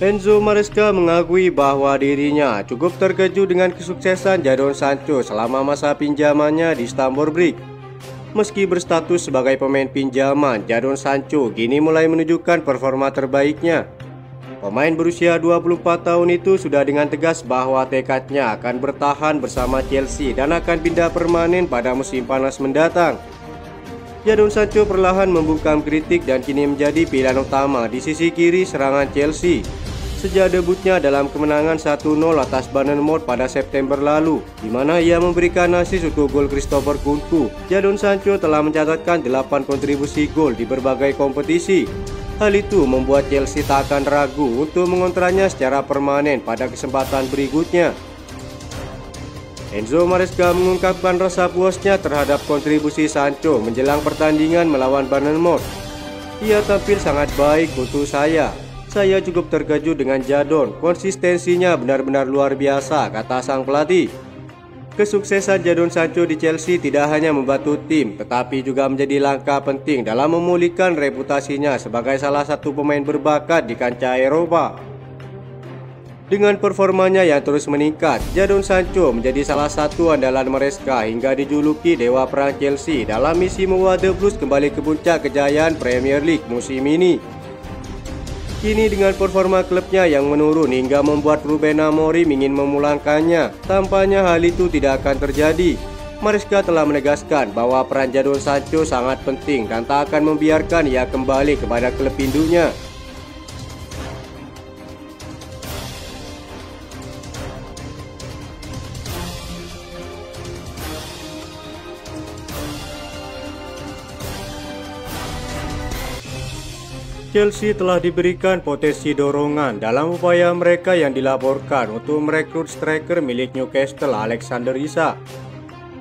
Enzo Maresca mengakui bahwa dirinya cukup terkejut dengan kesuksesan Jadon Sancho selama masa pinjamannya di Stamford Bridge. Meski berstatus sebagai pemain pinjaman, Jadon Sancho kini mulai menunjukkan performa terbaiknya. Pemain berusia 24 tahun itu sudah dengan tegas bahwa tekadnya akan bertahan bersama Chelsea dan akan pindah permanen pada musim panas mendatang. Jadon Sancho perlahan membungkam kritik dan kini menjadi pilihan utama di sisi kiri serangan Chelsea. Sejak debutnya dalam kemenangan 1-0 atas Bournemouth pada September lalu, di mana ia memberikan assist untuk gol Christopher Nkunku, Jadon Sancho telah mencatatkan 8 kontribusi gol di berbagai kompetisi. Hal itu membuat Chelsea tak akan ragu untuk mengontraknya secara permanen pada kesempatan berikutnya. Enzo Maresca mengungkapkan rasa puasnya terhadap kontribusi Sancho menjelang pertandingan melawan Bournemouth. Ia tampil sangat baik untuk saya. Saya cukup terkejut dengan Jadon, konsistensinya benar-benar luar biasa, kata sang pelatih. Kesuksesan Jadon Sancho di Chelsea tidak hanya membantu tim, tetapi juga menjadi langkah penting dalam memulihkan reputasinya sebagai salah satu pemain berbakat di kancah Eropa. Dengan performanya yang terus meningkat, Jadon Sancho menjadi salah satu andalan Maresca hingga dijuluki Dewa Perang Chelsea dalam misi membawa The Blues kembali ke puncak kejayaan Premier League musim ini. Kini dengan performa klubnya yang menurun hingga membuat Ruben Amorim ingin memulangkannya, tampaknya hal itu tidak akan terjadi. Maresca telah menegaskan bahwa peran Jadon Sancho sangat penting dan tak akan membiarkan ia kembali kepada klub induknya. Chelsea telah diberikan potensi dorongan dalam upaya mereka yang dilaporkan untuk merekrut striker milik Newcastle Alexander Isak.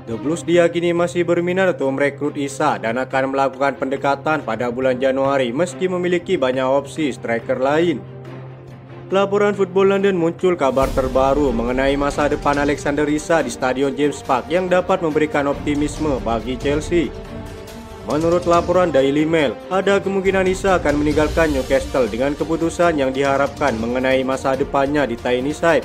The Blues diyakini masih berminat untuk merekrut Isak dan akan melakukan pendekatan pada bulan Januari meski memiliki banyak opsi striker lain. Laporan Football London muncul kabar terbaru mengenai masa depan Alexander Isak di Stadion James Park yang dapat memberikan optimisme bagi Chelsea. Menurut laporan Daily Mail, ada kemungkinan Isak akan meninggalkan Newcastle dengan keputusan yang diharapkan mengenai masa depannya di Tyneside.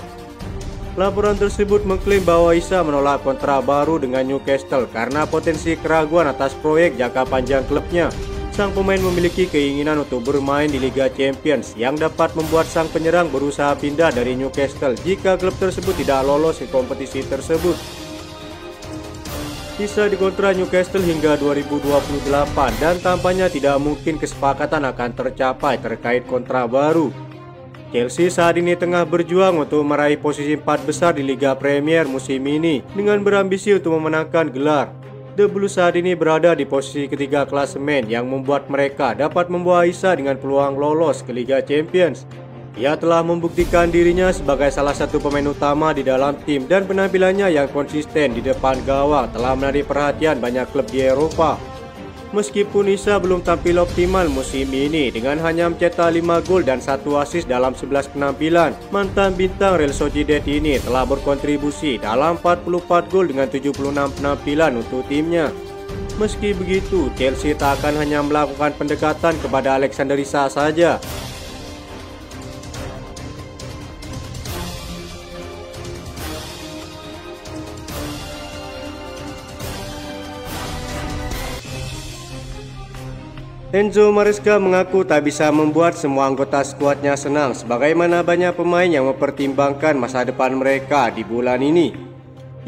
Laporan tersebut mengklaim bahwa Isak menolak kontrak baru dengan Newcastle karena potensi keraguan atas proyek jangka panjang klubnya. Sang pemain memiliki keinginan untuk bermain di Liga Champions yang dapat membuat sang penyerang berusaha pindah dari Newcastle jika klub tersebut tidak lolos ke kompetisi tersebut. Isak dikontrak Newcastle hingga 2028 dan tampaknya tidak mungkin kesepakatan akan tercapai terkait kontrak baru. Chelsea saat ini tengah berjuang untuk meraih posisi 4 besar di Liga Premier musim ini dengan berambisi untuk memenangkan gelar. The Blues saat ini berada di posisi ketiga klasemen yang membuat mereka dapat membawa Isak dengan peluang lolos ke Liga Champions. Ia telah membuktikan dirinya sebagai salah satu pemain utama di dalam tim dan penampilannya yang konsisten di depan gawang telah menarik perhatian banyak klub di Eropa. Meskipun Isak belum tampil optimal musim ini dengan hanya mencetak 5 gol dan 1 assist dalam 11 penampilan, mantan bintang Real Sociedad ini telah berkontribusi dalam 44 gol dengan 76 penampilan untuk timnya. Meski begitu, Chelsea tak akan hanya melakukan pendekatan kepada Alexander Isak saja. Enzo Maresca mengaku tak bisa membuat semua anggota skuadnya senang sebagaimana banyak pemain yang mempertimbangkan masa depan mereka di bulan ini.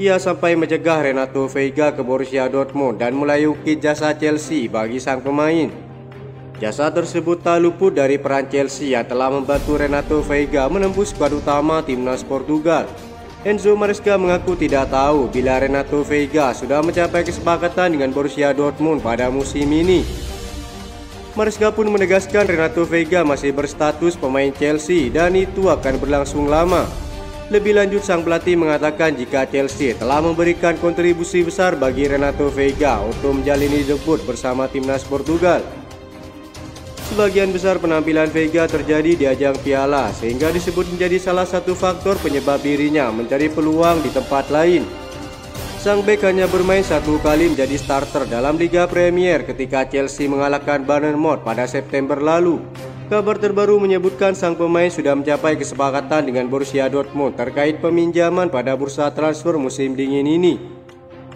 Ia sampai mencegah Renato Veiga ke Borussia Dortmund dan mulai ukit jasa Chelsea bagi sang pemain. Jasa tersebut tak luput dari peran Chelsea yang telah membantu Renato Veiga menembus skuad utama timnas Portugal. Enzo Maresca mengaku tidak tahu bila Renato Veiga sudah mencapai kesepakatan dengan Borussia Dortmund pada musim ini. Maresca pun menegaskan Renato Veiga masih berstatus pemain Chelsea dan itu akan berlangsung lama. Lebih lanjut, sang pelatih mengatakan jika Chelsea telah memberikan kontribusi besar bagi Renato Veiga untuk menjalani debut bersama timnas Portugal. Sebagian besar penampilan Veiga terjadi di ajang piala sehingga disebut menjadi salah satu faktor penyebab dirinya mencari peluang di tempat lain. Sang bek hanya bermain 1 kali menjadi starter dalam Liga Premier ketika Chelsea mengalahkan Bournemouth pada September lalu. Kabar terbaru menyebutkan sang pemain sudah mencapai kesepakatan dengan Borussia Dortmund terkait peminjaman pada bursa transfer musim dingin ini.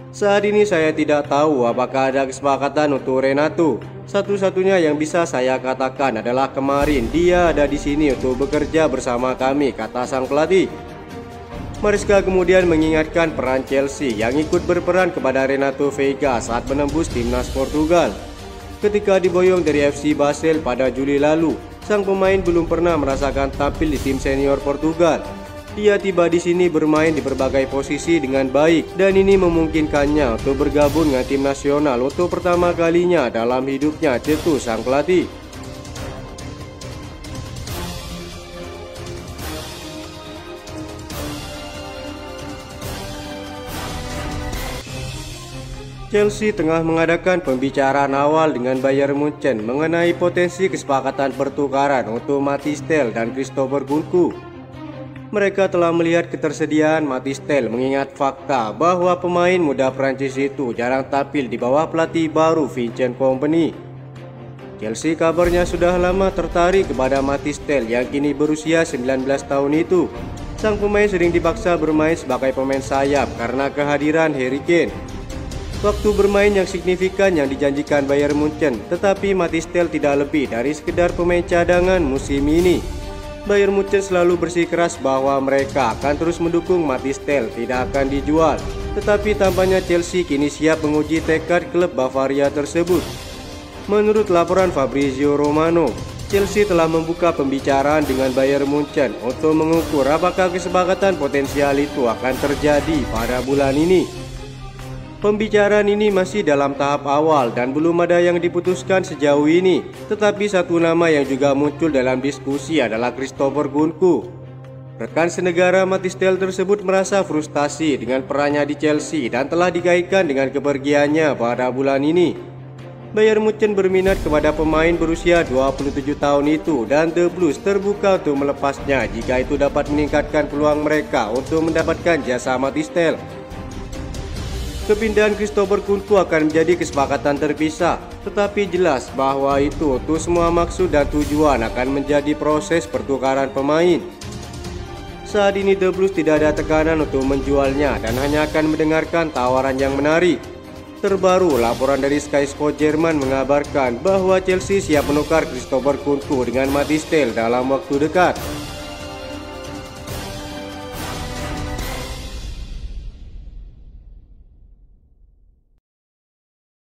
Saat ini saya tidak tahu apakah ada kesepakatan untuk Renato. Satu-satunya yang bisa saya katakan adalah kemarin dia ada di sini untuk bekerja bersama kami, kata sang pelatih. Maresca kemudian mengingatkan peran Chelsea yang ikut berperan kepada Renato Veiga saat menembus timnas Portugal. Ketika diboyong dari FC Basel pada Juli lalu, sang pemain belum pernah merasakan tampil di tim senior Portugal. Ia tiba di sini bermain di berbagai posisi dengan baik dan ini memungkinkannya untuk bergabung dengan tim nasional untuk pertama kalinya dalam hidupnya, cetus sang pelatih. Chelsea tengah mengadakan pembicaraan awal dengan Bayern Munchen mengenai potensi kesepakatan pertukaran untuk Mathys Tel dan Christopher Nkunku. Mereka telah melihat ketersediaan Mathys Tel mengingat fakta bahwa pemain muda Prancis itu jarang tampil di bawah pelatih baru Vincent Kompany. Chelsea kabarnya sudah lama tertarik kepada Mathys Tel yang kini berusia 19 tahun itu. Sang pemain sering dipaksa bermain sebagai pemain sayap karena kehadiran Harry Kane. Waktu bermain yang signifikan yang dijanjikan Bayern Munchen, tetapi Mathys Tel tidak lebih dari sekedar pemain cadangan musim ini. Bayern Munchen selalu bersikeras bahwa mereka akan terus mendukung Mathys Tel, tidak akan dijual. Tetapi tampaknya Chelsea kini siap menguji tekad klub Bavaria tersebut. Menurut laporan Fabrizio Romano, Chelsea telah membuka pembicaraan dengan Bayern Munchen untuk mengukur apakah kesepakatan potensial itu akan terjadi pada bulan ini. Pembicaraan ini masih dalam tahap awal dan belum ada yang diputuskan sejauh ini. Tetapi satu nama yang juga muncul dalam diskusi adalah Christopher Nkunku. Rekan senegara Mathys Tel tersebut merasa frustasi dengan perannya di Chelsea dan telah dikaitkan dengan kepergiannya pada bulan ini. Bayern Munchen berminat kepada pemain berusia 27 tahun itu dan The Blues terbuka untuk melepasnya jika itu dapat meningkatkan peluang mereka untuk mendapatkan jasa Mathys Tel. Kepindahan Christopher Nkunku akan menjadi kesepakatan terpisah, tetapi jelas bahwa itu untuk semua maksud dan tujuan akan menjadi proses pertukaran pemain. Saat ini The Blues tidak ada tekanan untuk menjualnya dan hanya akan mendengarkan tawaran yang menarik. Terbaru, laporan dari Sky Sport Jerman mengabarkan bahwa Chelsea siap menukar Christopher Nkunku dengan Mathys Tel dalam waktu dekat.